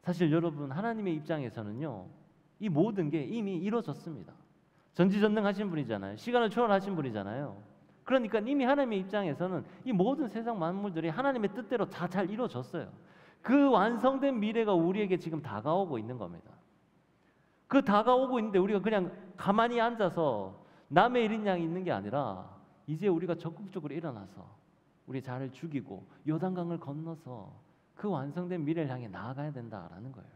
사실 여러분, 하나님의 입장에서는요, 이 모든 게 이미 이루어졌습니다. 전지전능하신 분이잖아요. 시간을 초월하신 분이잖아요. 그러니까 이미 하나님의 입장에서는 이 모든 세상 만물들이 하나님의 뜻대로 다 잘 이루어졌어요. 그 완성된 미래가 우리에게 지금 다가오고 있는 겁니다. 그 다가오고 있는데 우리가 그냥 가만히 앉아서 남의 일인 양이 있는 게 아니라 이제 우리가 적극적으로 일어나서 우리 자를 죽이고 요단강을 건너서 그 완성된 미래를 향해 나아가야 된다라는 거예요.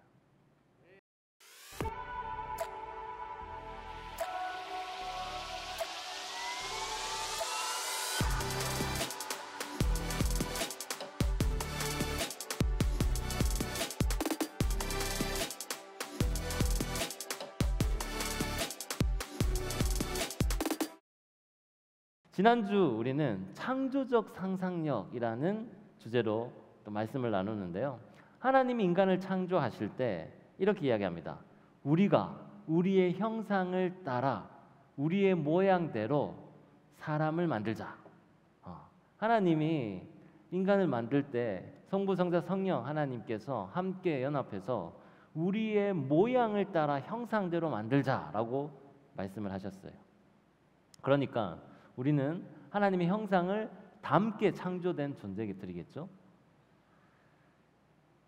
지난주 우리는 창조적 상상력이라는 주제로 또 말씀을 나누는데요. 하나님이 인간을 창조하실 때 이렇게 이야기합니다. 우리가 우리의 형상을 따라 우리의 모양대로 사람을 만들자. 하나님이 인간을 만들 때 성부, 성자, 성령 하나님께서 함께 연합해서 우리의 모양을 따라 형상대로 만들자라고 말씀을 하셨어요. 그러니까 우리는 하나님의 형상을 담게 창조된 존재들이겠죠.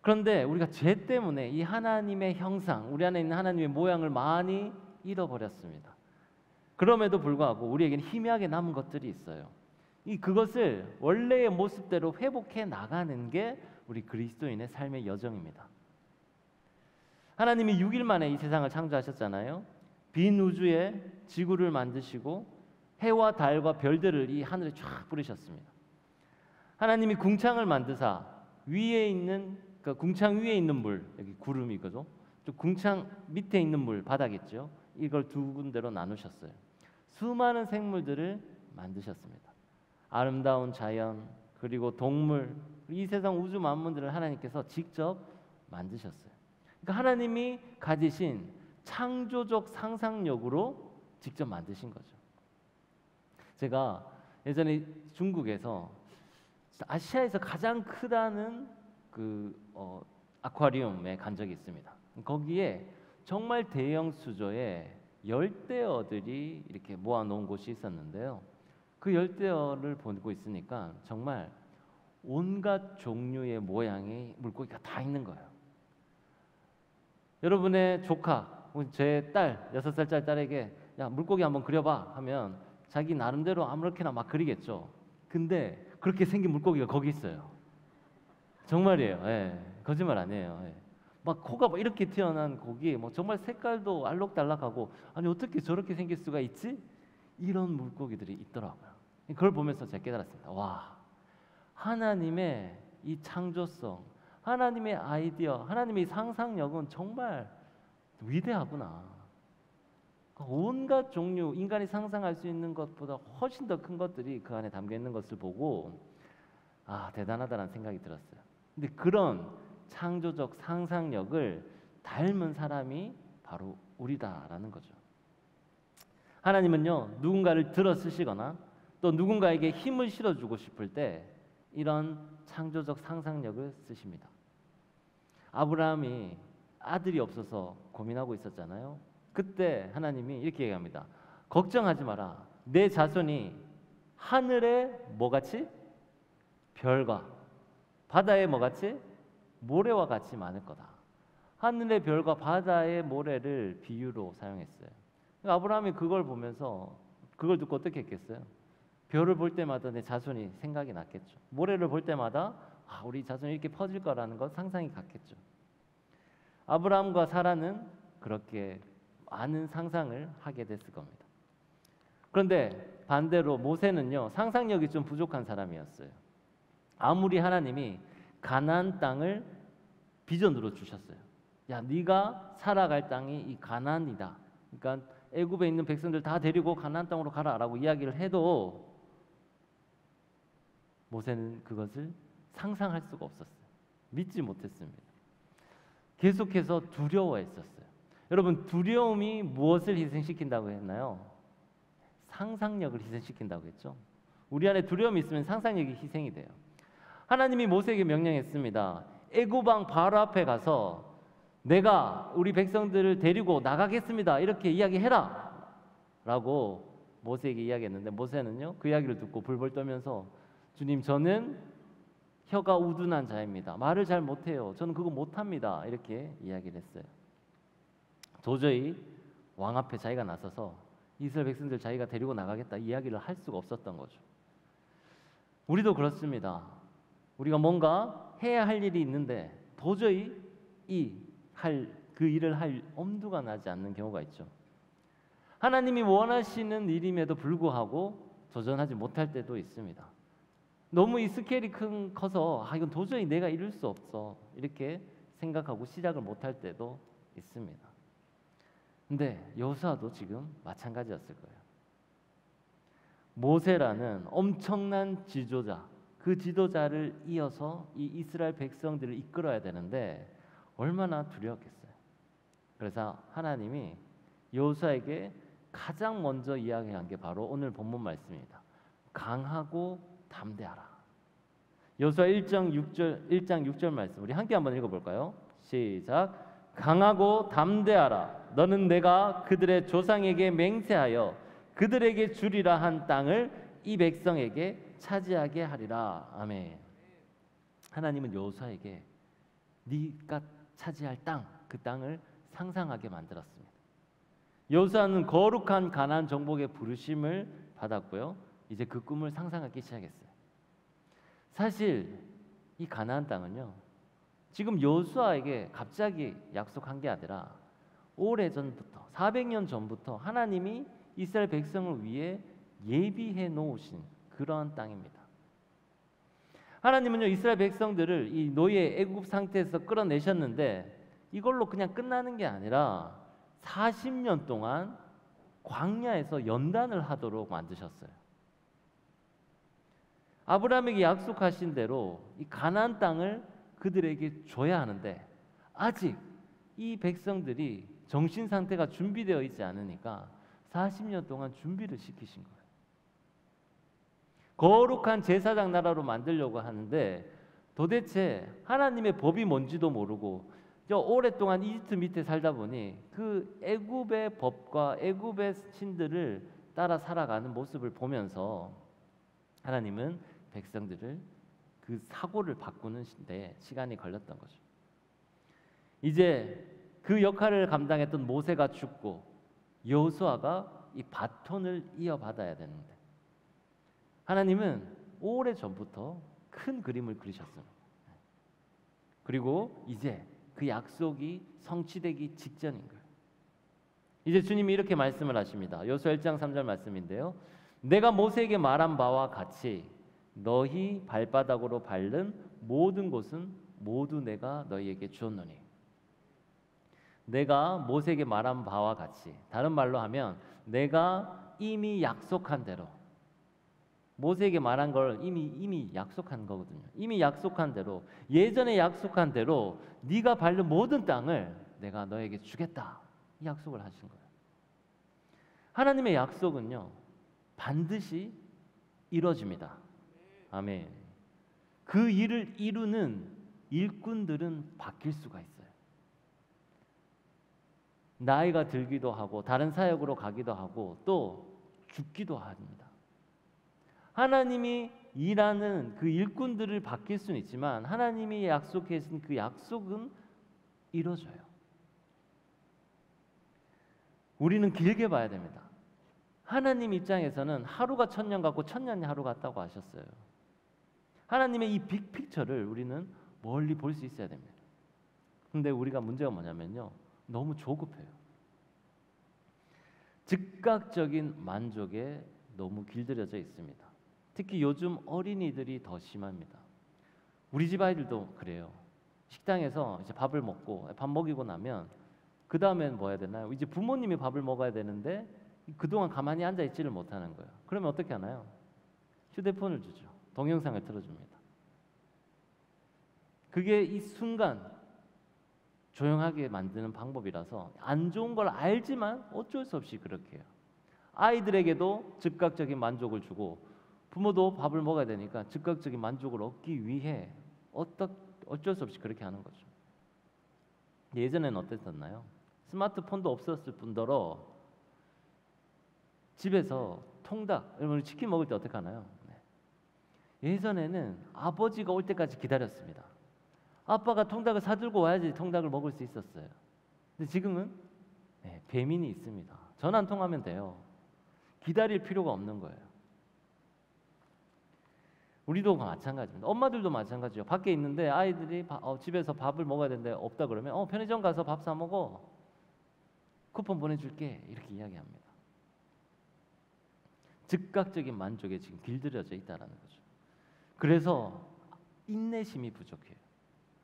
그런데 우리가 죄 때문에 이 하나님의 형상, 우리 안에 있는 하나님의 모양을 많이 잃어버렸습니다. 그럼에도 불구하고 우리에게는 희미하게 남은 것들이 있어요. 그것을 원래의 모습대로 회복해 나가는 게 우리 그리스도인의 삶의 여정입니다. 하나님이 6일 만에 이 세상을 창조하셨잖아요. 빈 우주에 지구를 만드시고 해와 달과 별들을 이 하늘에 쫙 뿌리셨습니다. 하나님이 궁창을 만드사 위에 있는 궁창 위에 있는 물, 여기 구름이 거죠. 또 궁창 밑에 있는 물, 바다겠죠. 이걸 두 군데로 나누셨어요. 수많은 생물들을 만드셨습니다. 아름다운 자연, 그리고 동물, 이 세상 우주 만물들을 하나님께서 직접 만드셨어요. 그러니까 하나님이 가지신 창조적 상상력으로 직접 만드신 거죠. 제가 예전에 중국에서 아시아에서 가장 크다는 아쿠아리움에 간 적이 있습니다. 거기에 정말 대형 수조에 열대어들이 이렇게 모아놓은 곳이 있었는데요. 그 열대어를 보고 있으니까 정말 온갖 종류의 모양의 물고기가 다 있는 거예요. 여러분의 조카, 제 딸, 6살짜리 딸에게 야, 물고기 한번 그려봐 하면 자기 나름대로 아무렇게나 막 그리겠죠. 근데 그렇게 생긴 물고기가 거기 있어요. 정말이에요. 예, 거짓말 아니에요. 예. 막 코가 막 이렇게 튀어나온 고기, 뭐 정말 색깔도 알록달록하고, 아니 어떻게 저렇게 생길 수가 있지? 이런 물고기들이 있더라고요. 그걸 보면서 제가 깨달았습니다. 와, 하나님의 이 창조성, 하나님의 아이디어, 하나님의 상상력은 정말 위대하구나. 온갖 종류, 인간이 상상할 수 있는 것보다 훨씬 더 큰 것들이 그 안에 담겨 있는 것을 보고 대단하다는 생각이 들었어요. 근데 그런 창조적 상상력을 닮은 사람이 바로 우리다라는 거죠. 하나님은요, 누군가를 들어 쓰시거나 또 누군가에게 힘을 실어주고 싶을 때 이런 창조적 상상력을 쓰십니다. 아브라함이 아들이 없어서 고민하고 있었잖아요. 그때 하나님이 이렇게 얘기합니다. 걱정하지 마라. 내 자손이 하늘에 뭐같이? 별과 바다에 뭐같이? 모래와 같이 많을 거다. 하늘의 별과 바다의 모래를 비유로 사용했어요. 아브라함이 그걸 보면서 그걸 듣고 어떻게 했겠어요? 별을 볼 때마다 내 자손이 생각이 났겠죠. 모래를 볼 때마다 우리 자손이 이렇게 퍼질 거라는 것 상상이 갔겠죠. 아브라함과 사라는 그렇게 많은 상상을 하게 됐을 겁니다. 그런데 반대로 모세는요, 상상력이 좀 부족한 사람이었어요. 아무리 하나님이 가나안 땅을 비전으로 주셨어요. 야, 네가 살아갈 땅이 이 가나안이다. 그러니까 애굽에 있는 백성들 다 데리고 가나안 땅으로 가라라고 이야기를 해도 모세는 그것을 상상할 수가 없었어요. 믿지 못했습니다. 계속해서 두려워했었어요. 여러분, 두려움이 무엇을 희생시킨다고 했나요? 상상력을 희생시킨다고 했죠. 우리 안에 두려움이 있으면 상상력이 희생이 돼요. 하나님이 모세에게 명령했습니다. 애굽 왕 바로 앞에 가서 내가 우리 백성들을 데리고 나가겠습니다. 이렇게 이야기해라 라고 모세에게 이야기했는데 모세는요 그 이야기를 듣고 불벌 떠면서 주님, 저는 혀가 우둔한 자입니다. 말을 잘 못해요. 저는 그거 못합니다. 이렇게 이야기를 했어요. 도저히 왕 앞에 자기가 나서서 이스라엘 백성들 자기가 데리고 나가겠다 이야기를 할 수가 없었던 거죠. 우리도 그렇습니다. 우리가 뭔가 해야 할 일이 있는데 도저히 그 일을 할 엄두가 나지 않는 경우가 있죠. 하나님이 원하시는 일임에도 불구하고 도전하지 못할 때도 있습니다. 너무 이 스케일이 커서 이건 도저히 내가 이룰 수 없어 이렇게 생각하고 시작을 못할 때도 있습니다. 근데 여호수아도 지금 마찬가지였을 거예요. 모세라는 엄청난 지도자, 그 지도자를 이어서 이 이스라엘 백성들을 이끌어야 되는데 얼마나 두려웠겠어요. 그래서 하나님이 여호수아에게 가장 먼저 이야기한 게 바로 오늘 본문 말씀입니다. 강하고 담대하라. 여호수아 1장 6절 말씀 우리 함께 한번 읽어볼까요? 시작. 강하고 담대하라. 너는 내가 그들의 조상에게 맹세하여 그들에게 주리라 한 땅을 이 백성에게 차지하게 하리라. 아멘. 하나님은 여호수아에게 네가 차지할 땅, 그 땅을 상상하게 만들었습니다. 여호수아는 거룩한 가나안 정복의 부르심을 받았고요. 이제 그 꿈을 상상하기 시작했어요. 사실 이 가나안 땅은요. 지금 여호수아에게 갑자기 약속한 게 아니라 오래전부터 400년 전부터 하나님이 이스라엘 백성을 위해 예비해 놓으신 그러한 땅입니다. 하나님은요 이스라엘 백성들을 이 노예 애굽 상태에서 끌어내셨는데 이걸로 그냥 끝나는 게 아니라 40년 동안 광야에서 연단을 하도록 만드셨어요. 아브라함에게 약속하신 대로 이 가나안 땅을 그들에게 줘야 하는데 아직 이 백성들이 정신 상태가 준비되어 있지 않으니까 40년 동안 준비를 시키신 거예요. 거룩한 제사장 나라로 만들려고 하는데 도대체 하나님의 법이 뭔지도 모르고 오랫동안 이집트 밑에 살다 보니 그 애굽의 법과 애굽의 신들을 따라 살아가는 모습을 보면서 하나님은 백성들을 그 사고를 바꾸는 데 시간이 걸렸던 거죠. 이제 그 역할을 감당했던 모세가 죽고 여호수아가 이 바톤을 이어받아야 되는데 하나님은 오래 전부터 큰 그림을 그리셨습니다. 그리고 이제 그 약속이 성취되기 직전인 거예요. 이제 주님이 이렇게 말씀을 하십니다. 여호수아 1장 3절 말씀인데요. 내가 모세에게 말한 바와 같이 너희 발바닥으로 밟는 모든 곳은 모두 내가 너희에게 주었노니. 내가 모세에게 말한 바와 같이, 다른 말로 하면 내가 이미 약속한 대로, 모세에게 말한 걸 이미 약속한 거거든요. 이미 약속한 대로, 예전에 약속한 대로 네가 밟는 모든 땅을 내가 너에게 주겠다, 이 약속을 하신 거예요. 하나님의 약속은요 반드시 이루어집니다. 아멘. 그 일을 이루는 일꾼들은 바뀔 수가 있어요. 나이가 들기도 하고 다른 사역으로 가기도 하고 또 죽기도 합니다. 하나님이 일하는 그 일꾼들을 바뀔 수는 있지만 하나님이 약속하신 그 약속은 이루어져요. 우리는 길게 봐야 됩니다. 하나님 입장에서는 하루가 천년 같고 천년이 하루 같다고 하셨어요. 하나님의 이 빅픽처를 우리는 멀리 볼 수 있어야 됩니다. 근데 우리가 문제가 뭐냐면요 너무 조급해요. 즉각적인 만족에 너무 길들여져 있습니다. 특히 요즘 어린이들이 더 심합니다. 우리 집 아이들도 그래요. 식당에서 이제 밥을 먹고 밥 먹이고 나면 그 다음엔 뭐 해야 되나요? 이제 부모님이 밥을 먹어야 되는데 그동안 가만히 앉아 있지를 못하는 거예요. 그러면 어떻게 하나요? 휴대폰을 주죠. 동영상을 틀어줍니다. 그게 이 순간 조용하게 만드는 방법이라서 안 좋은 걸 알지만 어쩔 수 없이 그렇게 해요. 아이들에게도 즉각적인 만족을 주고 부모도 밥을 먹어야 되니까 즉각적인 만족을 얻기 위해 어쩔 수 없이 그렇게 하는 거죠. 예전에는 어땠었나요? 스마트폰도 없었을 뿐더러 집에서 통닭, 여러분 치킨 먹을 때 어떻게 하나요? 예전에는 아버지가 올 때까지 기다렸습니다. 아빠가 통닭을 사들고 와야지 통닭을 먹을 수 있었어요. 근데 지금은 배민이 있습니다. 전화 한 통하면 돼요. 기다릴 필요가 없는 거예요. 우리도 마찬가지입니다. 엄마들도 마찬가지죠. 밖에 있는데 아이들이 집에서 밥을 먹어야 되는데 없다 그러면 편의점 가서 밥 사 먹어. 쿠폰 보내줄게. 이렇게 이야기합니다. 즉각적인 만족에 지금 길들여져 있다는 거죠. 그래서 인내심이 부족해요.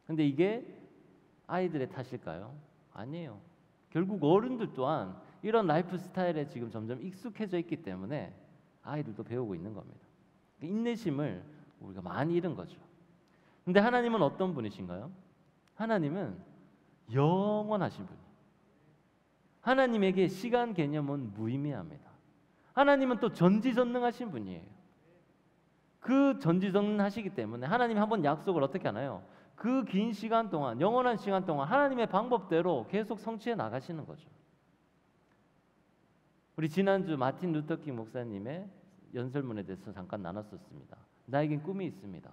근데 이게 아이들의 탓일까요? 아니에요. 결국 어른들 또한 이런 라이프 스타일에 지금 점점 익숙해져 있기 때문에 아이들도 배우고 있는 겁니다. 인내심을 우리가 많이 잃은 거죠. 근데 하나님은 어떤 분이신가요? 하나님은 영원하신 분이에요. 하나님에게 시간 개념은 무의미합니다. 하나님은 또 전지전능하신 분이에요. 그 전지전능하시기 때문에 하나님이 한번 약속을 어떻게 하나요? 그 긴 시간 동안, 영원한 시간 동안 하나님의 방법대로 계속 성취해 나가시는 거죠. 우리 지난주 마틴 루터킹 목사님의 연설문에 대해서 잠깐 나눴었습니다. 나에겐 꿈이 있습니다.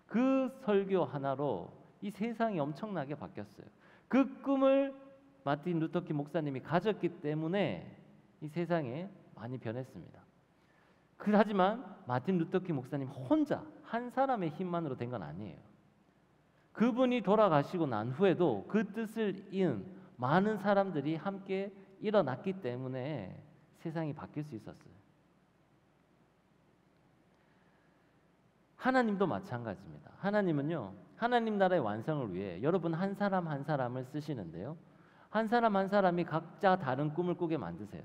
그 설교 하나로 이 세상이 엄청나게 바뀌었어요. 그 꿈을 마틴 루터킹 목사님이 가졌기 때문에 이 세상에 많이 변했습니다. 하지만 마틴 루터킹 목사님 혼자 한 사람의 힘만으로 된 건 아니에요. 그분이 돌아가시고 난 후에도 그 뜻을 이은 많은 사람들이 함께 일어났기 때문에 세상이 바뀔 수 있었어요. 하나님도 마찬가지입니다. 하나님은요, 하나님 나라의 완성을 위해 여러분 한 사람 한 사람을 쓰시는데요, 한 사람 한 사람이 각자 다른 꿈을 꾸게 만드세요.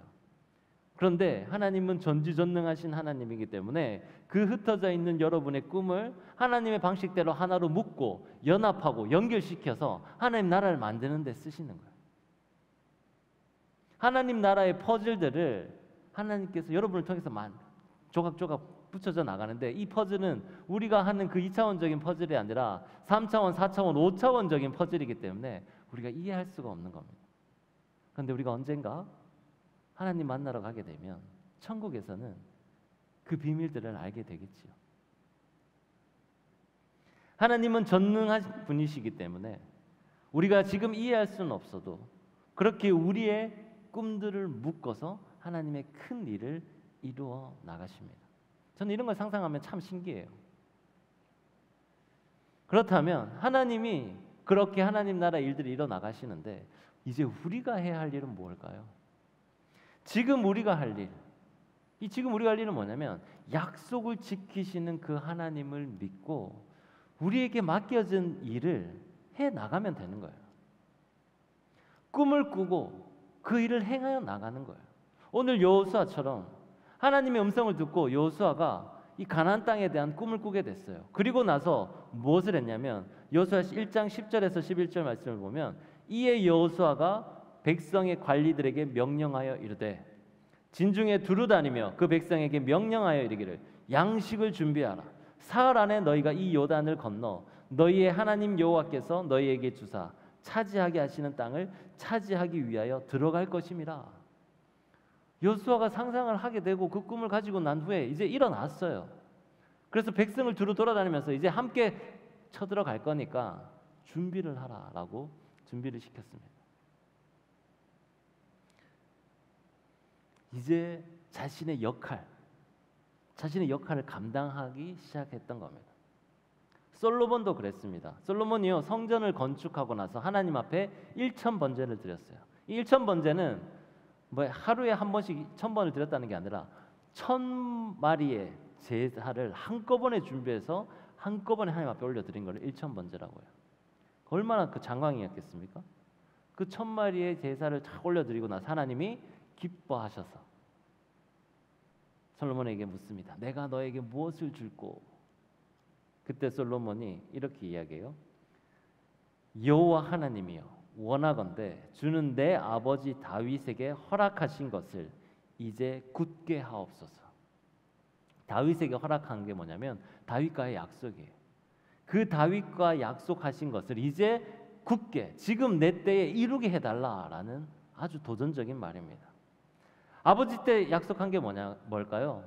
그런데 하나님은 전지전능하신 하나님이기 때문에 그 흩어져 있는 여러분의 꿈을 하나님의 방식대로 하나로 묶고 연합하고 연결시켜서 하나님 나라를 만드는 데 쓰시는 거예요. 하나님 나라의 퍼즐들을 하나님께서 여러분을 통해서 조각조각 붙여져 나가는데, 이 퍼즐은 우리가 하는 그 2차원적인 퍼즐이 아니라 3차원, 4차원, 5차원적인 퍼즐이기 때문에 우리가 이해할 수가 없는 겁니다. 그런데 우리가 언젠가 하나님 만나러 가게 되면 천국에서는 그 비밀들을 알게 되겠지요. 하나님은 전능하신 분이시기 때문에 우리가 지금 이해할 수는 없어도 그렇게 우리의 꿈들을 묶어서 하나님의 큰 일을 이루어 나가십니다. 저는 이런 걸 상상하면 참 신기해요. 그렇다면 하나님이 그렇게 하나님 나라 일들을 이루어 나가시는데 이제 우리가 해야 할 일은 뭘까요? 지금 우리가 할 일, 지금 우리가 할 일은 뭐냐면 약속을 지키시는 그 하나님을 믿고 우리에게 맡겨진 일을 해 나가면 되는 거예요. 꿈을 꾸고 그 일을 행하여 나가는 거예요. 오늘 여호수아처럼 하나님의 음성을 듣고 여호수아가 이 가나안 땅에 대한 꿈을 꾸게 됐어요. 그리고 나서 무엇을 했냐면 여호수아 1장 10절에서 11절 말씀을 보면, 이에 여호수아가 백성의 관리들에게 명령하여 이르되 진중에 두루 다니며 그 백성에게 명령하여 이르기를 양식을 준비하라. 사흘 안에 너희가 이 요단을 건너 너희의 하나님 여호와께서 너희에게 주사 차지하게 하시는 땅을 차지하기 위하여 들어갈 것임이라. 여호수아가 상상을 하게 되고 그 꿈을 가지고 난 후에 이제 일어났어요. 그래서 백성을 두루 돌아다니면서 이제 함께 쳐들어갈 거니까 준비를 하라라고 준비를 시켰습니다. 이제 자신의 역할을 감당하기 시작했던 겁니다. 솔로몬도 그랬습니다. 솔로몬이요, 성전을 건축하고 나서 하나님 앞에 1000번제를 드렸어요. 이 1000번제는 하루에 한 번씩 1000번을 드렸다는 게 아니라 1000마리의 제사를 한꺼번에 준비해서 한꺼번에 하나님 앞에 올려드린 걸 1000번제라고 해요. 얼마나 그 장광이었겠습니까? 그 1000마리의 제사를 쫙 올려드리고 나서 하나님이 기뻐하셔서 솔로몬에게 묻습니다. 내가 너에게 무엇을 줄꼬? 그때 솔로몬이 이렇게 이야기해요. 여호와 하나님이여, 원하건대 주는 내 아버지 다윗에게 허락하신 것을 이제 굳게 하옵소서. 다윗에게 허락한 게 뭐냐면 다윗과의 약속이에요. 그 다윗과 약속하신 것을 이제 굳게 지금 내 때에 이루게 해달라라는 아주 도전적인 말입니다. 아버지 때 약속한 게 뭘까요?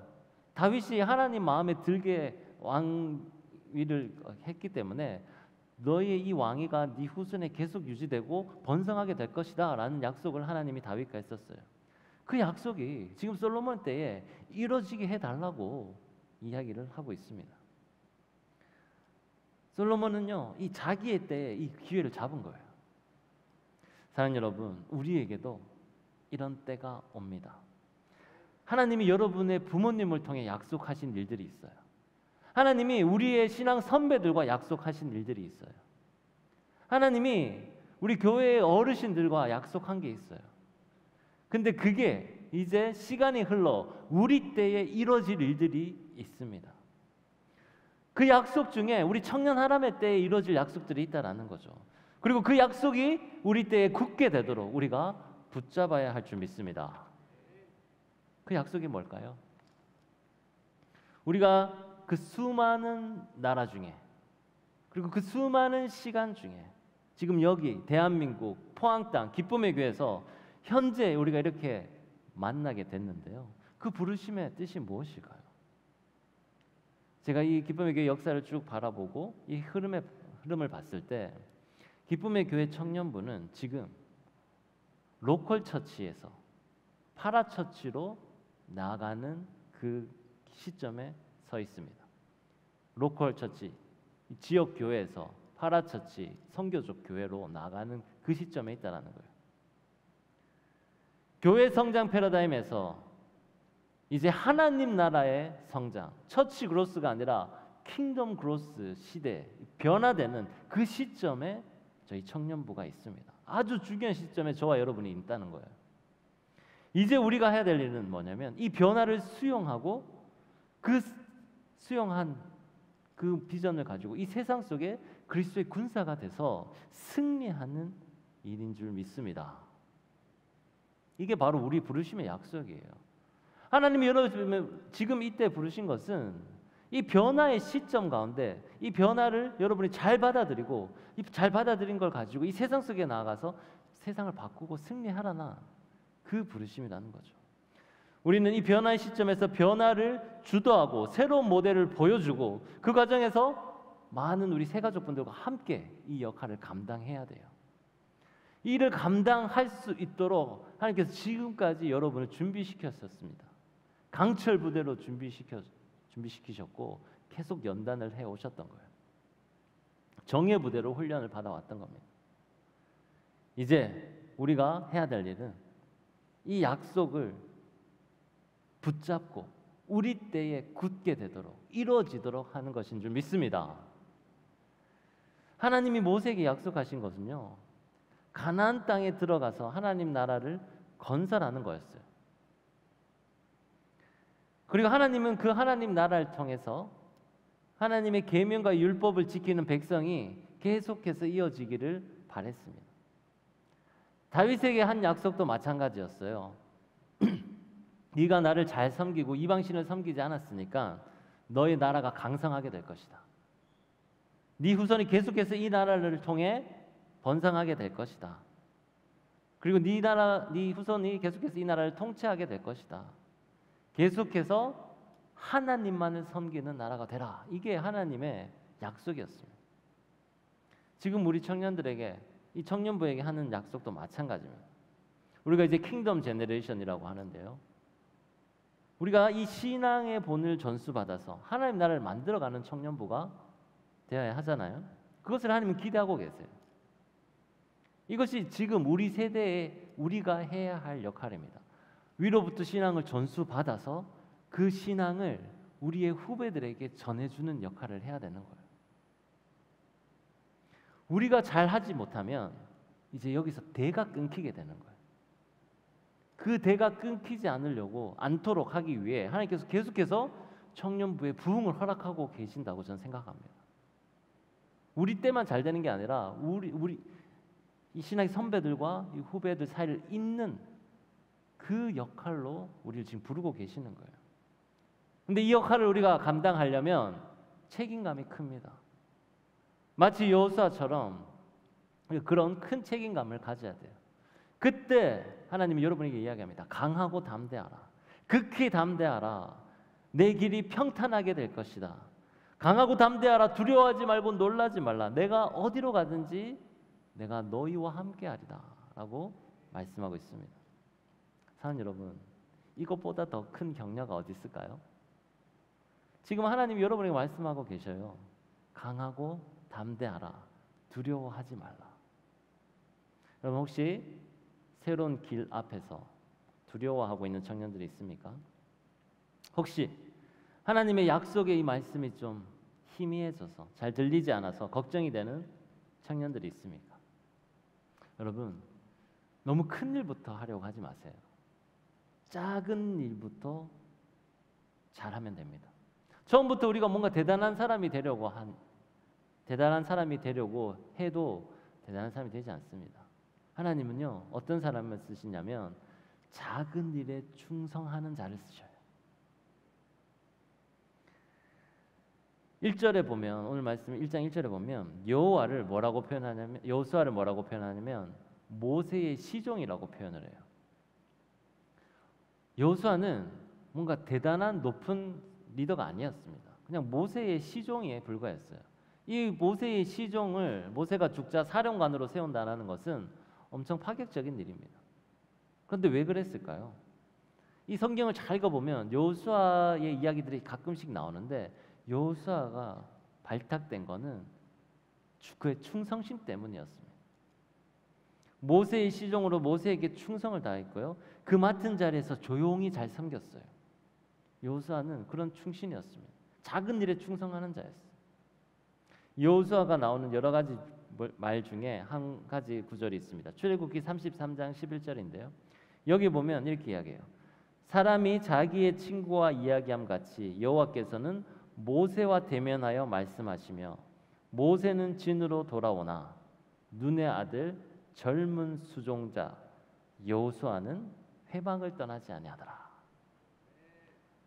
다윗이 하나님 마음에 들게 왕위를 했기 때문에 너의 이 왕위가 네 후손에 계속 유지되고 번성하게 될 것이다 라는 약속을 하나님이 다윗과 했었어요. 그 약속이 지금 솔로몬 때에 이루어지게 해달라고 이야기를 하고 있습니다. 솔로몬은요, 이 자기의 때에 이 기회를 잡은 거예요. 사랑하는 여러분, 우리에게도 이런 때가 옵니다. 하나님이 여러분의 부모님을 통해 약속하신 일들이 있어요. 하나님이 우리의 신앙 선배들과 약속하신 일들이 있어요. 하나님이 우리 교회의 어르신들과 약속한 게 있어요. 근데 그게 이제 시간이 흘러 우리 때에 이루어질 일들이 있습니다. 그 약속 중에 우리 청년 하람의 때에 이루어질 약속들이 있다라는 거죠. 그리고 그 약속이 우리 때에 굳게 되도록 우리가 붙잡아야 할 줄 믿습니다. 그 약속이 뭘까요? 우리가 그 수많은 나라 중에 그리고 그 수많은 시간 중에 지금 여기 대한민국 포항 땅 기쁨의 교회에서 현재 우리가 이렇게 만나게 됐는데요. 그 부르심의 뜻이 무엇일까요? 제가 이 기쁨의 교회 역사를 쭉 바라보고 이 흐름을 봤을 때 기쁨의 교회 청년부는 지금 로컬 처치에서 파라처치로 나아가는 그 시점에 서 있습니다. 로컬 처치, 지역 교회에서 파라처치, 선교적 교회로 나아가는 그 시점에 있다는 거예요. 교회 성장 패러다임에서 이제 하나님 나라의 성장, 처치 그로스가 아니라 킹덤 그로스 시대, 변화되는 그 시점에 저희 청년부가 있습니다. 아주 중요한 시점에 저와 여러분이 있다는 거예요. 이제 우리가 해야 될 일은 뭐냐면 이 변화를 수용하고 그 수용한 그 비전을 가지고 이 세상 속에 그리스도의 군사가 돼서 승리하는 일인 줄 믿습니다. 이게 바로 우리 부르심의 약속이에요. 하나님이 여러분 지금 이때 부르신 것은 이 변화의 시점 가운데 이 변화를 여러분이 잘 받아들이고 이 잘 받아들인 걸 가지고 이 세상 속에 나아가서 세상을 바꾸고 승리하라나 그 부르심이라는 거죠. 우리는 이 변화의 시점에서 변화를 주도하고 새로운 모델을 보여주고 그 과정에서 많은 우리 새가족분들과 함께 이 역할을 감당해야 돼요. 이 일을 감당할 수 있도록 하나님께서 지금까지 여러분을 준비시켰었습니다. 강철 부대로 준비시키셨고 계속 연단을 해 오셨던 거예요. 정예 부대로 훈련을 받아왔던 겁니다. 이제 우리가 해야 될 일은 이 약속을 붙잡고 우리 때에 굳게 되도록 이루어지도록 하는 것인 줄 믿습니다. 하나님이 모세에게 약속하신 것은요, 가나안 땅에 들어가서 하나님 나라를 건설하는 거였어요. 그리고 하나님은 그 하나님 나라를 통해서 하나님의 계명과 율법을 지키는 백성이 계속해서 이어지기를 바랬습니다. 다윗에게 한 약속도 마찬가지였어요. 네가 나를 잘 섬기고 이방신을 섬기지 않았으니까 너의 나라가 강성하게 될 것이다. 네 후손이 계속해서 이 나라를 통해 번성하게 될 것이다. 그리고 네 후손이 계속해서 이 나라를 통치하게 될 것이다. 계속해서 하나님만을 섬기는 나라가 되라. 이게 하나님의 약속이었습니다. 지금 우리 청년들에게 이 청년부에게 하는 약속도 마찬가지입니다. 우리가 이제 킹덤 제너레이션이라고 하는데요. 우리가 이 신앙의 본을 전수받아서 하나님 나라를 만들어가는 청년부가 되어야 하잖아요. 그것을 하나님은 기대하고 계세요. 이것이 지금 우리 세대에 우리가 해야 할 역할입니다. 위로부터 신앙을 전수받아서 그 신앙을 우리의 후배들에게 전해주는 역할을 해야 되는 거예요. 우리가 잘하지 못하면 이제 여기서 대가 끊기게 되는 거예요. 그 대가 끊기지 않도록 하기 위해 하나님께서 계속해서 청년부의 부흥을 허락하고 계신다고 저는 생각합니다. 우리 때만 잘 되는 게 아니라 우리 이 신학의 선배들과 이 후배들 사이를 잇는 그 역할로 우리를 지금 부르고 계시는 거예요. 근데 이 역할을 우리가 감당하려면 책임감이 큽니다. 마치 여호수아처럼 그런 큰 책임감을 가져야 돼요. 그때 하나님은 여러분에게 이야기합니다. 강하고 담대하라. 극히 담대하라. 내 길이 평탄하게 될 것이다. 강하고 담대하라. 두려워하지 말고 놀라지 말라. 내가 어디로 가든지 내가 너희와 함께하리라 라고 말씀하고 있습니다. 사랑하는 여러분, 이것보다 더 큰 격려가 어디 있을까요? 지금 하나님이 여러분에게 말씀하고 계셔요. 강하고 담대하라. 두려워하지 말라. 여러분 혹시 새로운 길 앞에서 두려워하고 있는 청년들이 있습니까? 혹시 하나님의 약속의 이 말씀이 좀 희미해져서 잘 들리지 않아서 걱정이 되는 청년들이 있습니까? 여러분, 너무 큰 일부터 하려고 하지 마세요. 작은 일부터 잘하면 됩니다. 처음부터 우리가 뭔가 대단한 사람이 되려고 해도 대단한 사람이 되지 않습니다. 하나님은요, 어떤 사람을 쓰시냐면 작은 일에 충성하는 자를 쓰셔요. 1절에 보면, 오늘 말씀 1장 1절에 보면 여호수아를 뭐라고 표현하냐면 모세의 시종이라고 표현을 해요. 여호수아는 뭔가 대단한 높은 리더가 아니었습니다. 그냥 모세의 시종에 불과했어요. 이 모세의 시종을 모세가 죽자 사령관으로 세운다는 것은 엄청 파격적인 일입니다. 그런데 왜 그랬을까요? 이 성경을 잘 읽어보면 여호수아의 이야기들이 가끔씩 나오는데 여호수아가 발탁된 거는 그의 충성심 때문이었습니다. 모세의 시종으로 모세에게 충성을 다했고요. 그 맡은 자리에서 조용히 잘 섬겼어요. 여호수아는 그런 충신이었습니다. 작은 일에 충성하는 자였어요. 여호수아가 나오는 여러 가지 말 중에 한 가지 구절이 있습니다. 출애굽기 33장 11절인데요. 여기 보면 이렇게 이야기해요. 사람이 자기의 친구와 이야기함 같이 여호와께서는 모세와 대면하여 말씀하시며 모세는 진으로 돌아오나 눈의 아들 젊은 수종자 여호수아는 회막을 떠나지 아니하더라.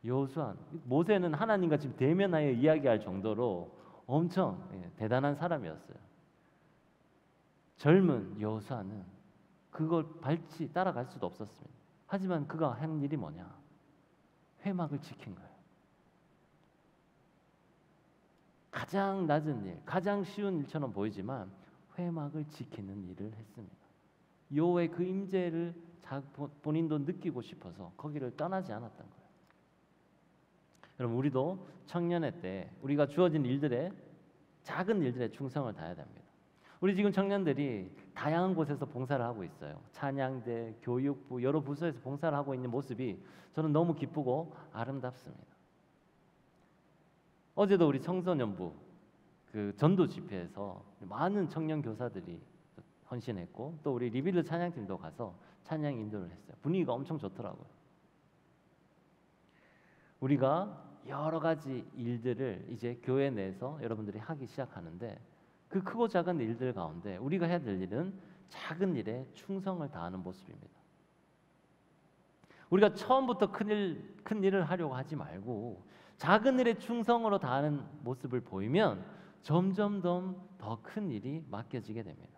여호수아, 모세는 하나님과 지금 대면하여 이야기할 정도로 엄청 대단한 사람이었어요. 젊은 여호수아는 그걸 밟지 따라갈 수도 없었습니다. 하지만 그가 한 일이 뭐냐? 회막을 지킨 거예요. 가장 낮은 일, 가장 쉬운 일처럼 보이지만 회막을 지키는 일을 했습니다. 여호와의 그 임재를 본인도 느끼고 싶어서 거기를 떠나지 않았던 거예요. 여러분, 우리도 청년회 때 우리가 주어진 일들에 작은 일들에 충성을 다해야 됩니다. 우리 지금 청년들이 다양한 곳에서 봉사를 하고 있어요. 찬양대, 교육부, 여러 부서에서 봉사를 하고 있는 모습이 저는 너무 기쁘고 아름답습니다. 어제도 우리 청소년부 그 전도 집회에서 많은 청년 교사들이 헌신했고 또 우리 리빌드 찬양팀도 가서 찬양 인도를 했어요. 분위기가 엄청 좋더라고요. 우리가 여러 가지 일들을 이제 교회 내에서 여러분들이 하기 시작하는데 그 크고 작은 일들 가운데 우리가 해야 될 일은 작은 일에 충성을 다하는 모습입니다. 우리가 처음부터 큰 일을 하려고 하지 말고 작은 일에 충성으로 다하는 모습을 보이면 점점 더 큰 일이 맡겨지게 됩니다.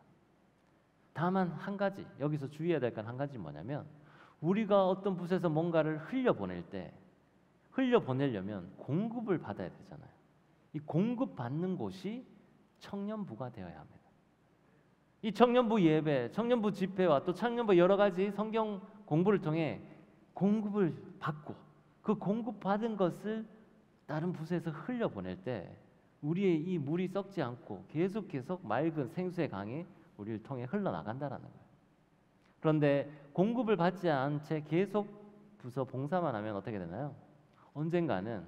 다만 한 가지, 여기서 주의해야 될 건 한 가지 뭐냐면 우리가 어떤 부서에서 뭔가를 흘려보내려면 공급을 받아야 되잖아요. 이 공급받는 곳이 청년부가 되어야 합니다. 이 청년부 예배, 청년부 집회와 또 청년부 여러 가지 성경 공부를 통해 공급을 받고 그 공급받은 것을 다른 부서에서 흘려보낼 때 우리의 이 물이 썩지 않고 계속 맑은 생수의 강이 우리를 통해 흘러나간다는 거예요. 그런데 공급을 받지 않은 채 계속 부서 봉사만 하면 어떻게 되나요? 언젠가는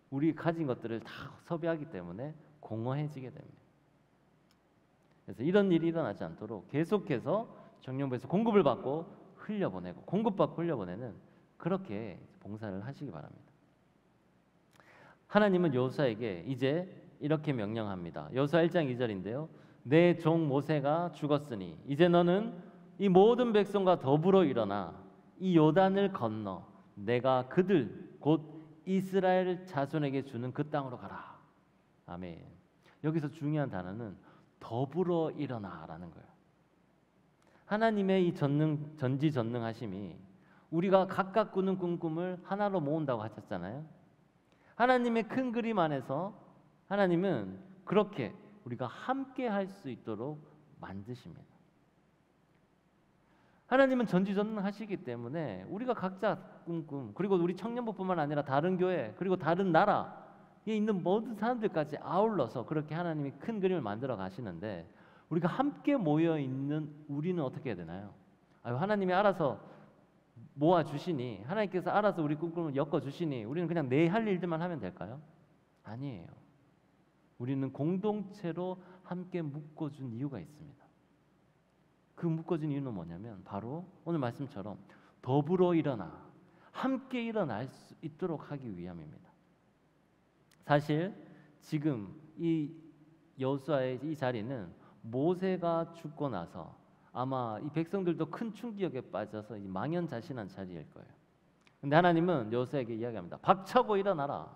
우리 가진 것들을 다 소비하기 때문에 공허해지게 됩니다. 그래서 이런 일이 일어나지 않도록 계속해서 청년부에서 공급을 받고 흘려보내고 공급받고 흘려보내는 그렇게 봉사를 하시기 바랍니다. 하나님은 여호수아에게 이제 이렇게 명령합니다. 여호수아 1장 2절인데요. 내 종 모세가 죽었으니 이제 너는 이 모든 백성과 더불어 일어나 이 요단을 건너 내가 그들 곧 이스라엘 자손에게 주는 그 땅으로 가라. 아멘. 여기서 중요한 단어는 더불어 일어나라는 거예요. 하나님의 이 전지전능하심이 우리가 각각 꾸는 꿈을 하나로 모은다고 하셨잖아요. 하나님의 큰 그림 안에서 하나님은 그렇게 우리가 함께 할 수 있도록 만드십니다. 하나님은 전지전능하시기 때문에 우리가 각자 꿈, 그리고 우리 청년부뿐만 아니라 다른 교회, 그리고 다른 나라에 있는 모든 사람들까지 아울러서 그렇게 하나님이 큰 그림을 만들어 가시는데, 우리가 함께 모여 있는 우리는 어떻게 해야 되나요? 하나님이 알아서 모아주시니, 하나님께서 알아서 우리 꿈을 엮어주시니 우리는 그냥 내 할 일들만 하면 될까요? 아니에요. 우리는 공동체로 함께 묶어준 이유가 있습니다. 그 묶어준 이유는 뭐냐면 바로 오늘 말씀처럼 더불어 일어나, 함께 일어날 수 있도록 하기 위함입니다. 사실 지금 이 여호수아의 이 자리는 모세가 죽고 나서 아마 이 백성들도 큰 충격에 빠져서 이 망연자실한 자리일 거예요. 근데 하나님은 여호수아에게 이야기합니다. 박차고 일어나라,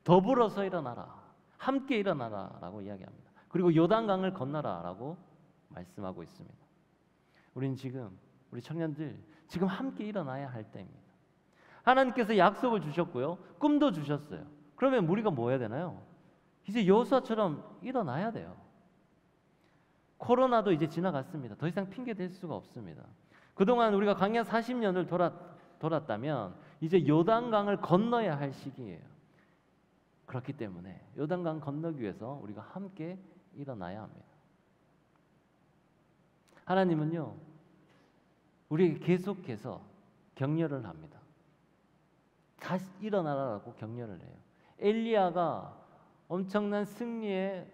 더불어서 일어나라, 함께 일어나라 라고 이야기합니다. 그리고 요단강을 건너라 라고 말씀하고 있습니다. 우린 지금, 우리 청년들 지금 함께 일어나야 할 때입니다. 하나님께서 약속을 주셨고요, 꿈도 주셨어요. 그러면 우리가 뭐 해야 되나요? 이제 여호수아처럼 일어나야 돼요. 코로나도 이제 지나갔습니다. 더 이상 핑계 댈 수가 없습니다. 그동안 우리가 광야 40년을 돌았다면 이제 요단강을 건너야 할 시기예요. 그렇기 때문에 요단강 건너기 위해서 우리가 함께 일어나야 합니다. 하나님은요, 우리에게 계속해서 격려를 합니다. 다시 일어나라고 격려를 해요. 엘리야가 엄청난 승리의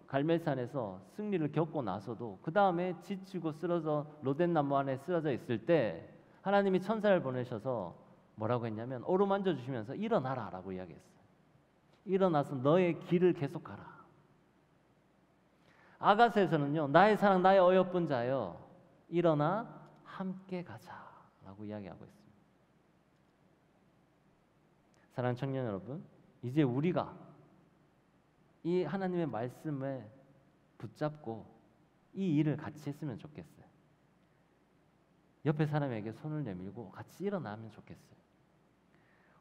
갈멜산에서 승리를 겪고 나서도 그 다음에 지치고 쓰러져 로덴나무 안에 쓰러져 있을 때 하나님이 천사를 보내셔서 뭐라고 했냐면 어루만져 주시면서 일어나라 라고 이야기했어요. 일어나서 너의 길을 계속 가라. 아가서에서는요, 나의 사랑 나의 어여쁜 자여 일어나 함께 가자 라고 이야기하고 있습니다. 사랑하는 청년 여러분, 이제 우리가 이 하나님의 말씀을 붙잡고 이 일을 같이 했으면 좋겠어요. 옆에 사람에게 손을 내밀고 같이 일어나면 좋겠어요.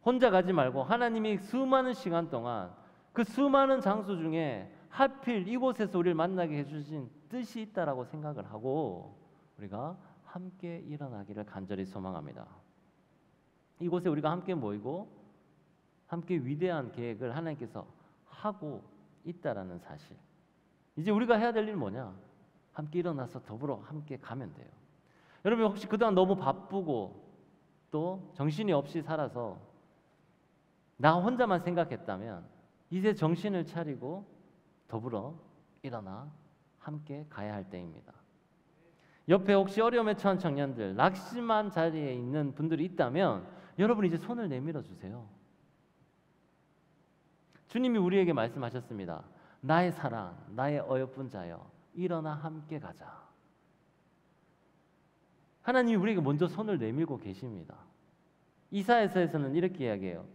혼자 가지 말고 하나님이 수많은 시간 동안 그 수많은 장소 중에 하필 이곳에서 우리를 만나게 해주신 뜻이 있다라고 생각을 하고 우리가 함께 일어나기를 간절히 소망합니다. 이곳에 우리가 함께 모이고 함께 위대한 계획을 하나님께서 하고 있다라는 사실. 이제 우리가 해야 될 일은 뭐냐? 함께 일어나서 더불어 함께 가면 돼요. 여러분 혹시 그동안 너무 바쁘고 또 정신이 없이 살아서 나 혼자만 생각했다면 이제 정신을 차리고 더불어 일어나 함께 가야 할 때입니다. 옆에 혹시 어려움에 처한 청년들, 낙심한 자리에 있는 분들이 있다면 여러분 이제 손을 내밀어 주세요. 주님이 우리에게 말씀하셨습니다. 나의 사랑, 나의 어여쁜 자여, 일어나 함께 가자. 하나님이 우리에게 먼저 손을 내밀고 계십니다. 이사야서에서는 이렇게 이야기해요.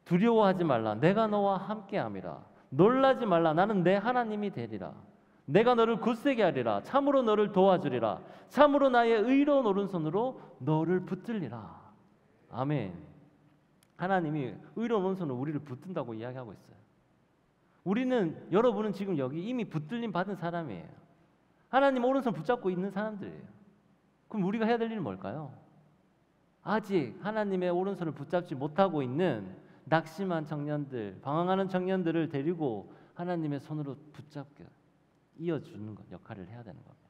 두려워하지 말라, 내가 너와 함께함이라. 놀라지 말라, 나는 내 하나님이 되리라. 내가 너를 굳세게 하리라. 참으로 너를 도와주리라. 참으로 나의 의로운 오른손으로 너를 붙들리라. 아멘. 하나님이 의로운 오른손으로 우리를 붙든다고 이야기하고 있어요. 우리는, 여러분은 지금 여기 이미 붙들림 받은 사람이에요. 하나님 오른손 붙잡고 있는 사람들이에요. 그럼 우리가 해야 될 일은 뭘까요? 아직 하나님의 오른손을 붙잡지 못하고 있는 낙심한 청년들, 방황하는 청년들을 데리고 하나님의 손으로 붙잡게 이어주는 것, 역할을 해야 되는 겁니다.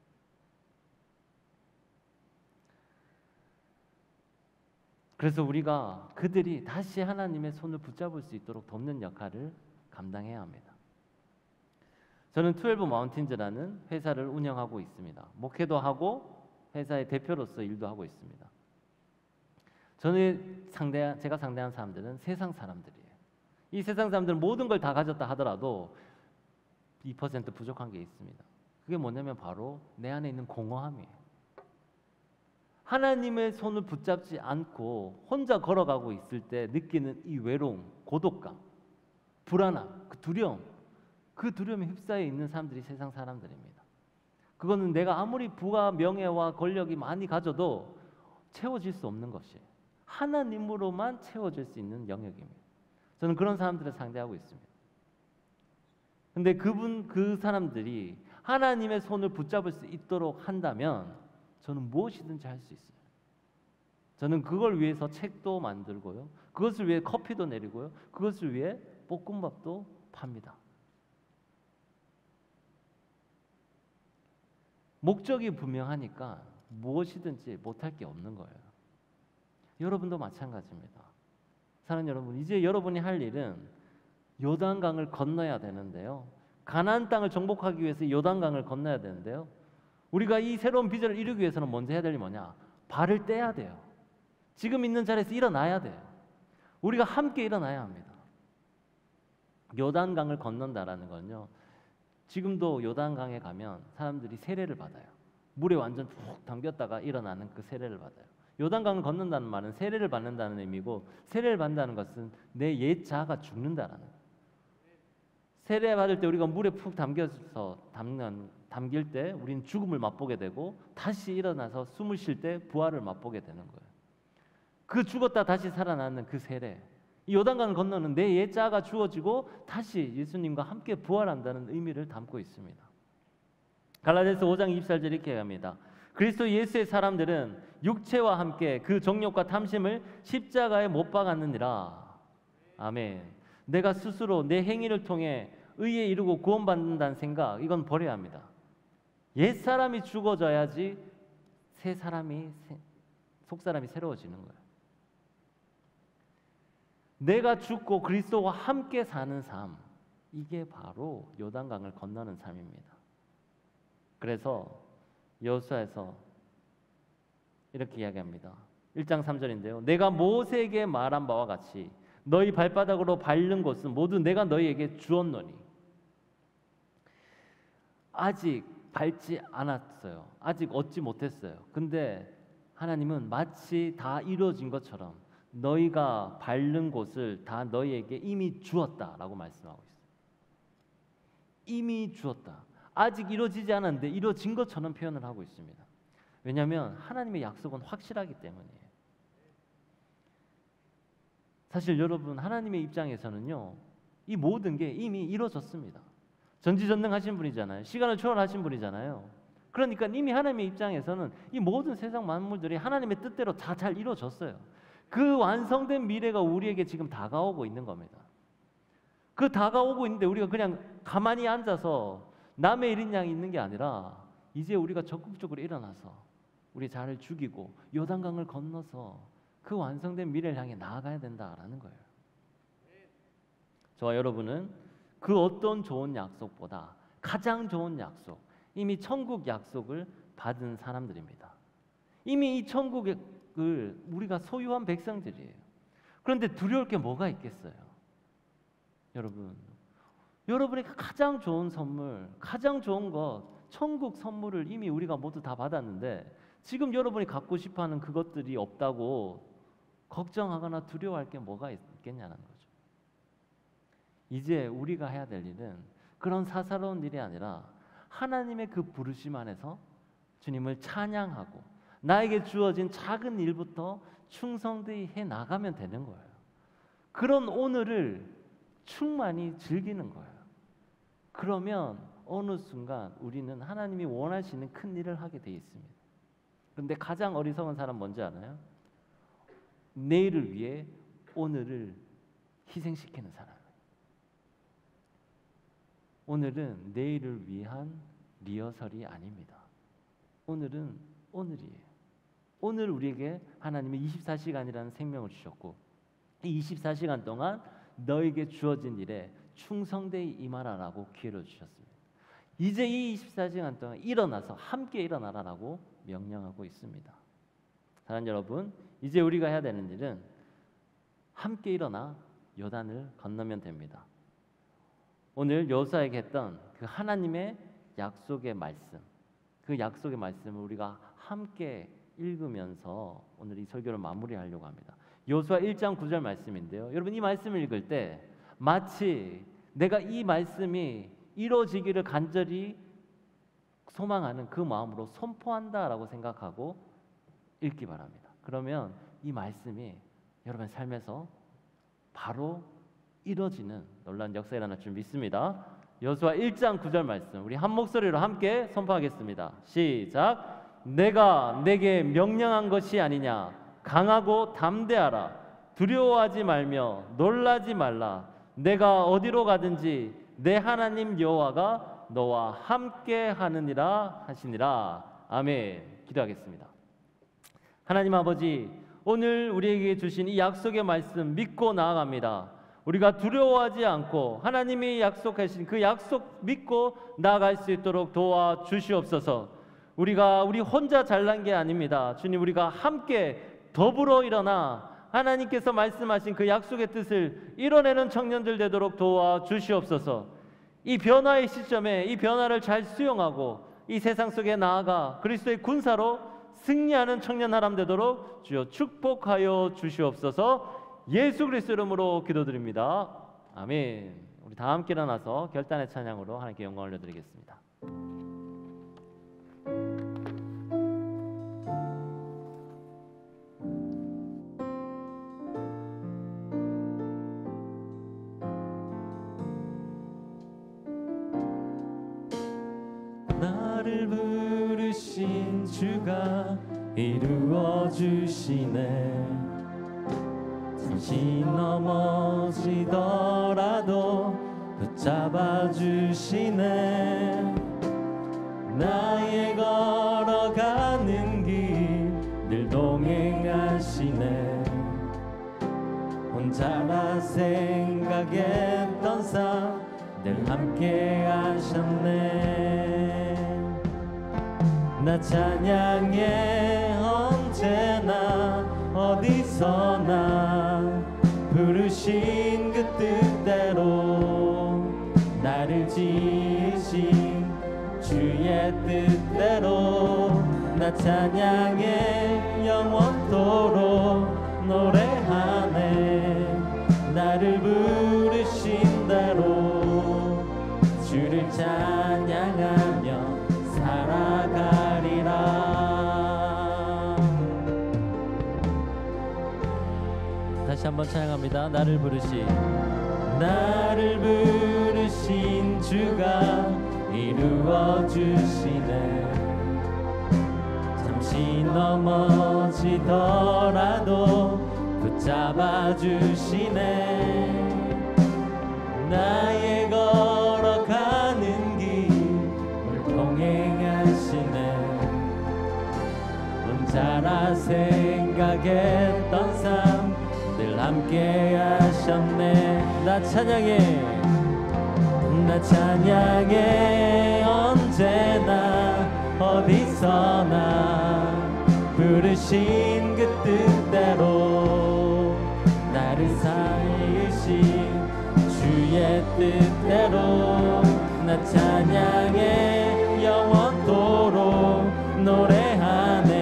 그래서 우리가 그들이 다시 하나님의 손을 붙잡을 수 있도록 돕는 역할을 감당해야 합니다. 저는 12 마운틴즈라는 회사를 운영하고 있습니다. 목회도 하고 회사의 대표로서 일도 하고 있습니다. 제가 상대한 사람들은 세상 사람들이에요. 이 세상 사람들은 모든 걸 다 가졌다 하더라도 2% 부족한 게 있습니다. 그게 뭐냐면 바로 내 안에 있는 공허함이에요. 하나님의 손을 붙잡지 않고 혼자 걸어가고 있을 때 느끼는 이 외로움, 고독감, 불안함, 그 두려움, 그 두려움에 휩싸여 있는 사람들이 세상 사람들입니다. 그거는 내가 아무리 부와 명예와 권력이 많이 가져도 채워질 수 없는 것이에요. 하나님으로만 채워질 수 있는 영역입니다. 저는 그런 사람들을 상대하고 있습니다. 근데 그 사람들이 하나님의 손을 붙잡을 수 있도록 한다면 저는 무엇이든지 할 수 있어요. 저는 그걸 위해서 책도 만들고요. 그것을 위해 커피도 내리고요. 그것을 위해 볶음밥도 팝니다. 목적이 분명하니까 무엇이든지 못할 게 없는 거예요. 여러분도 마찬가지입니다. 사랑하는 여러분, 이제 여러분이 할 일은 요단강을 건너야 되는데요. 가나안 땅을 정복하기 위해서 요단강을 건너야 되는데요. 우리가 이 새로운 비전을 이루기 위해서는 먼저 해야 될 일이 뭐냐? 발을 떼야 돼요. 지금 있는 자리에서 일어나야 돼요. 우리가 함께 일어나야 합니다. 요단강을 건넌다라는 건요, 지금도 요단강에 가면 사람들이 세례를 받아요. 물에 완전 푹 담겼다가 일어나는 그 세례를 받아요. 요단강을 건넌다는 말은 세례를 받는다는 의미고, 세례를 받는다는 것은 내 옛 자아가 죽는다라는 거예요. 세례 받을 때 우리가 물에 푹 담길 때 우리는 죽음을 맛보게 되고, 다시 일어나서 숨을 쉴 때 부활을 맛보게 되는 거예요. 그 죽었다 다시 살아나는 그 세례, 이 요단강을 건너는 내 옛 자아가 주어지고 다시 예수님과 함께 부활한다는 의미를 담고 있습니다. 갈라디아서 5장 24절 이렇게 합니다. 그리스도 예수의 사람들은 육체와 함께 그 정욕과 탐심을 십자가에 못 박았느니라. 아멘. 내가 스스로 내 행위를 통해 의에 이르고 구원받는다는 생각, 이건 버려야 합니다. 옛 사람이 죽어져야지 속 사람이 새로워지는 거예요. 내가 죽고 그리스도와 함께 사는 삶, 이게 바로 요단강을 건너는 삶입니다. 그래서 여호수아에서 이렇게 이야기합니다. 1장 3절인데요. 내가 모세에게 말한 바와 같이 너희 발바닥으로 밟는 곳은 모두 내가 너희에게 주었노니. 아직 밟지 않았어요. 아직 얻지 못했어요. 근데 하나님은 마치 다 이루어진 것처럼 너희가 밟는 곳을 다 너희에게 이미 주었다라고 말씀하고 있어요. 이미 주었다. 아직 이루어지지 않았는데 이루어진 것처럼 표현을 하고 있습니다. 왜냐하면 하나님의 약속은 확실하기 때문이에요. 사실 여러분, 하나님의 입장에서는요, 이 모든 게 이미 이루어졌습니다. 전지전능하신 분이잖아요. 시간을 초월하신 분이잖아요. 그러니까 이미 하나님의 입장에서는 이 모든 세상 만물들이 하나님의 뜻대로 다 잘 이루어졌어요. 그 완성된 미래가 우리에게 지금 다가오고 있는 겁니다. 그 다가오고 있는데 우리가 그냥 가만히 앉아서 남의 일인 양 있는 게 아니라 이제 우리가 적극적으로 일어나서 우리 자를 죽이고 요단강을 건너서 그 완성된 미래를 향해 나아가야 된다라는 거예요. 저와 여러분은 그 어떤 좋은 약속보다 가장 좋은 약속, 이미 천국 약속을 받은 사람들입니다. 이미 이 천국을 우리가 소유한 백성들이에요. 그런데 두려울 게 뭐가 있겠어요? 여러분에게 가장 좋은 선물, 가장 좋은 것, 천국 선물을 이미 우리가 모두 다 받았는데 지금 여러분이 갖고 싶어하는 그것들이 없다고 걱정하거나 두려워할 게 뭐가 있겠냐는 거죠. 이제 우리가 해야 될 일은 그런 사사로운 일이 아니라 하나님의 그 부르심 안에서 주님을 찬양하고 나에게 주어진 작은 일부터 충성되이 해 나가면 되는 거예요. 그런 오늘을 충만히 즐기는 거예요. 그러면 어느 순간 우리는 하나님이 원하시는 큰 일을 하게 돼 있습니다. 그런데 가장 어리석은 사람 뭔지 아나요? 내일을 위해 오늘을 희생시키는 사람. 오늘은 내일을 위한 리허설이 아닙니다. 오늘은 오늘이에요. 오늘 우리에게 하나님이 24시간이라는 생명을 주셨고 이 24시간 동안 너에게 주어진 일에 충성되이 임하라라고 기회를 주셨습니다. 이제 이 24시간 동안 일어나서 함께 일어나라라고 명령하고 있습니다. 사랑하는 여러분, 이제 우리가 해야 되는 일은 함께 일어나 요단을 건너면 됩니다. 오늘 여호수아에게 했던 그 하나님의 약속의 말씀, 그 약속의 말씀을 우리가 함께 읽으면서 오늘 이 설교를 마무리하려고 합니다. 여호수아 1장 9절 말씀인데요. 여러분, 이 말씀을 읽을 때 마치 내가 이 말씀이 이루어지기를 간절히 소망하는 그 마음으로 선포한다라고 생각하고 읽기 바랍니다. 그러면 이 말씀이 여러분의 삶에서 바로 이루어지는 놀라운 역사가 일어날 줄 믿습니다. 여호수아 1장 9절 말씀 우리 한 목소리로 함께 선포하겠습니다. 시작. 내가 내게 명령한 것이 아니냐. 강하고 담대하라. 두려워하지 말며 놀라지 말라. 내가 어디로 가든지 내 하나님 여호와가 너와 함께 하느니라 하시니라. 아멘. 기도하겠습니다. 하나님 아버지, 오늘 우리에게 주신 이 약속의 말씀 믿고 나아갑니다. 우리가 두려워하지 않고 하나님이 약속하신 그 약속 믿고 나아갈 수 있도록 도와주시옵소서. 우리 혼자 잘난 게 아닙니다. 주님, 우리가 함께 더불어 일어나 하나님께서 말씀하신 그 약속의 뜻을 이뤄내는 청년들 되도록 도와주시옵소서. 이 변화의 시점에 이 변화를 잘 수용하고 이 세상 속에 나아가 그리스도의 군사로 승리하는 청년 하람 되도록 주여 축복하여 주시옵소서. 예수 그리스도 이름으로 기도드립니다. 아멘. 우리 다 함께 일어나서 결단의 찬양으로 하나님께 영광을 올려드리겠습니다. 나를 부르신 주가 이루어 주시네. 잠시 넘어지더라도 붙잡아 주시네. 나의 걸어가는 길 늘 동행하시네. 혼자라 생각했던 삶 늘 함께 하셨네. 나 찬양해 언제나 어디서나 부르신 그 뜻대로 나를 지으신 주의 뜻대로 나 찬양해 영원토록 노래하네. 나를 부르신 대로 주를 찬양하며 살아가리라. 다시 한번 찬양합니다. 나를 부르신 주가 이루어 주시네. 잠시 넘어지더라도 붙잡아 주시네. 나의 걸어가는 길 동행하시네. 혼자라 생각했던 삶 늘 함께 하셨네. 나 찬양해 언제나 어디서나 부르신 그 뜻대로 나를 살리신 주의 뜻대로 나 찬양해 영원토록 노래하네.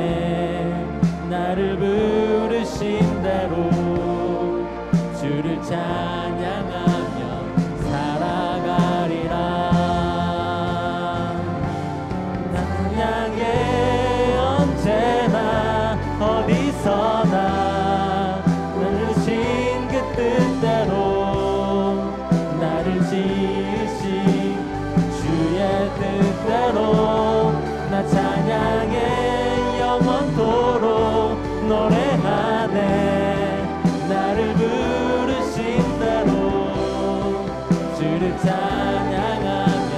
나를 부르신 대로 주를 찬양하며 살아가리라. 찬양해 언제나 어디서나 부르신 그 뜻대로 나를 지으신 주의 뜻대로 나 찬양해 영원토록 노래하네. 나를 부르신 대로 주를 찬양하며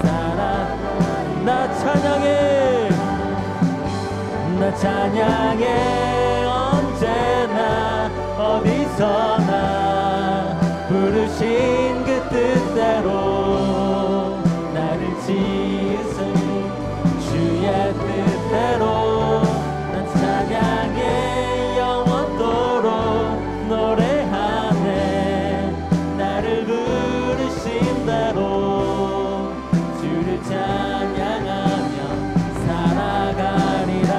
살아. 나 찬양해 언제나 어디서나 부르신 그 뜻대로 나를 지으신 주의 뜻대로 나 찬양해 영원토록 노래하네. 나를 부르신 대로 주를 찬양하며 살아가리라.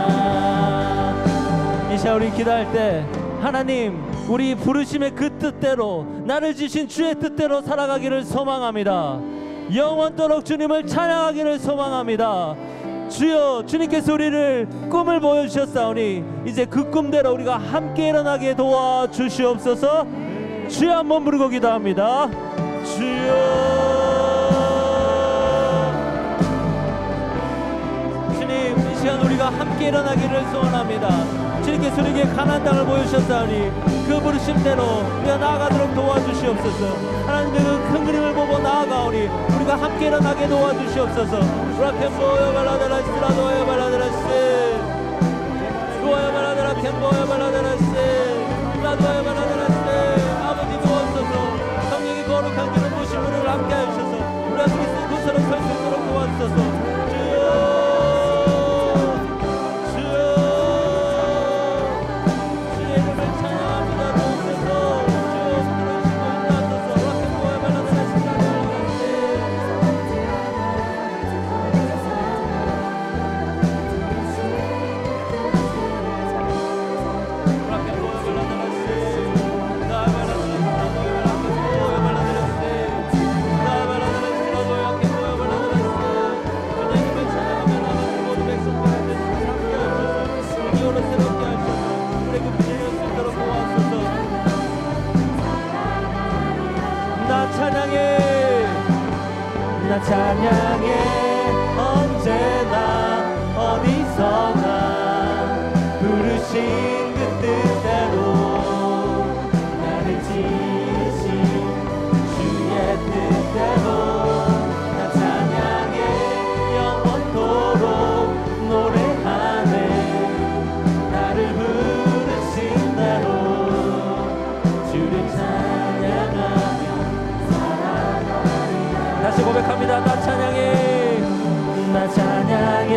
이 시간 우리 기도할 때 하나님, 우리 부르심의 그 뜻대로 나를 지신 주의 뜻대로 살아가기를 소망합니다. 영원토록 주님을 찬양하기를 소망합니다. 주여, 주님께서 우리를 꿈을 보여주셨사오니 이제 그 꿈대로 우리가 함께 일어나게 도와주시옵소서. 주여 한번 부르고 기도합니다. 주여, 주님, 이 시간 우리가 함께 일어나기를 소원합니다. 주님께서 우리에게 가나안 땅을 보여주셨사오니 그 부르심대로 우리가 나아가도록 도와주시옵소서. 하나님의 그 큰 그림을 보고 나아가오니 우리가 함께 일어나게 도와주시옵소서. 라켄보여 발라데라시라도여 발라데라시 도여 발라데라 켄보여 발라데라시 라도여 발라데라시. 아버지 도와주소서. 성령이 거룩한 기름 부으신 우리를 함께 하셔서 우리가 그리스도의 군사로 설 수 있도록 도와주소서. 나 찬양해 언제나 어디서나 부르신 그 뜻대로 나를 지으신 주의 뜻대로 나 찬양해 영원토록 노래하네. 나를 부르신 대로 주를 찬양하며 다시 고백합니다. 나 찬양해, 나 찬양해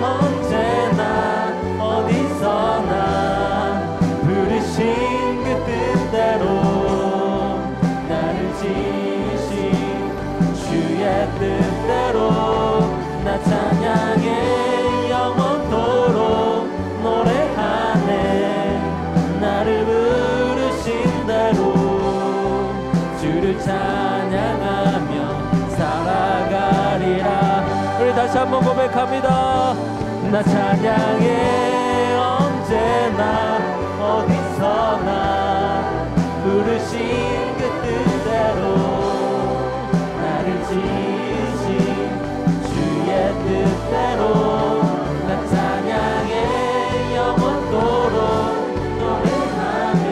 언제나 어디서나 부르신 그 뜻대로 나를 지으신 주의 뜻대로 나 찬양해 영원토록 노래하네. 나를 부르신 대로 주를 찬양하며 살아가리라. 우리 다시 한번 고백합니다. 나 찬양해 언제나 어디서나 부르신 그 뜻대로 나를 지으신 주의 뜻대로 나 찬양해 영원토록 노래하네.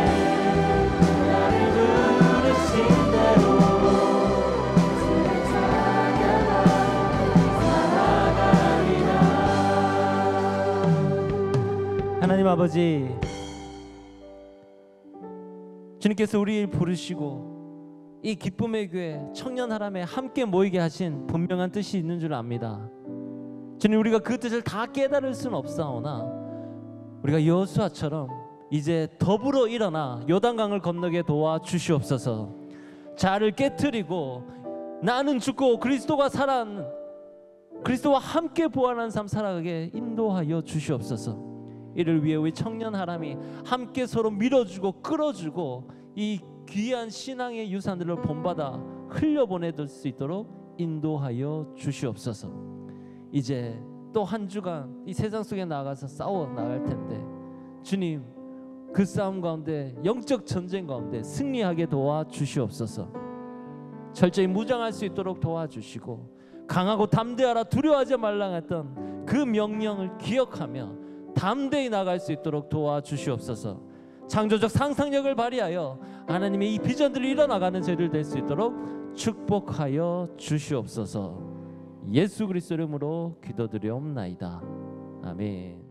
나를 부르신 대로 하나님 아버지, 주님께서 우리를 부르시고 이 기쁨의 교회 청년하람에 함께 모이게 하신 분명한 뜻이 있는 줄 압니다. 주님, 우리가 그 뜻을 다 깨달을 수는 없사오나 우리가 여호수아처럼 이제 더불어 일어나 요단강을 건너게 도와주시옵소서. 자아를 깨트리고 나는 죽고 그리스도가 살아난, 그리스도와 함께 부활한 삶 살아가게 인도하여 주시옵소서. 이를 위해 우리 청년하람이 함께 서로 밀어주고 끌어주고 이 귀한 신앙의 유산들을 본받아 흘려보내줄 수 있도록 인도하여 주시옵소서. 이제 또 한 주간 이 세상 속에 나가서 싸워 나갈 텐데 주님, 그 싸움 가운데 영적 전쟁 가운데 승리하게 도와주시옵소서. 철저히 무장할 수 있도록 도와주시고 강하고 담대하라 두려워하지 말라 했던 그 명령을 기억하며 담대히 나갈 수 있도록 도와주시옵소서. 창조적 상상력을 발휘하여 하나님의 이 비전들을 이뤄나가는 저희들 될 수 있도록 축복하여 주시옵소서. 예수 그리스도 이름으로 기도드리옵나이다. 아멘.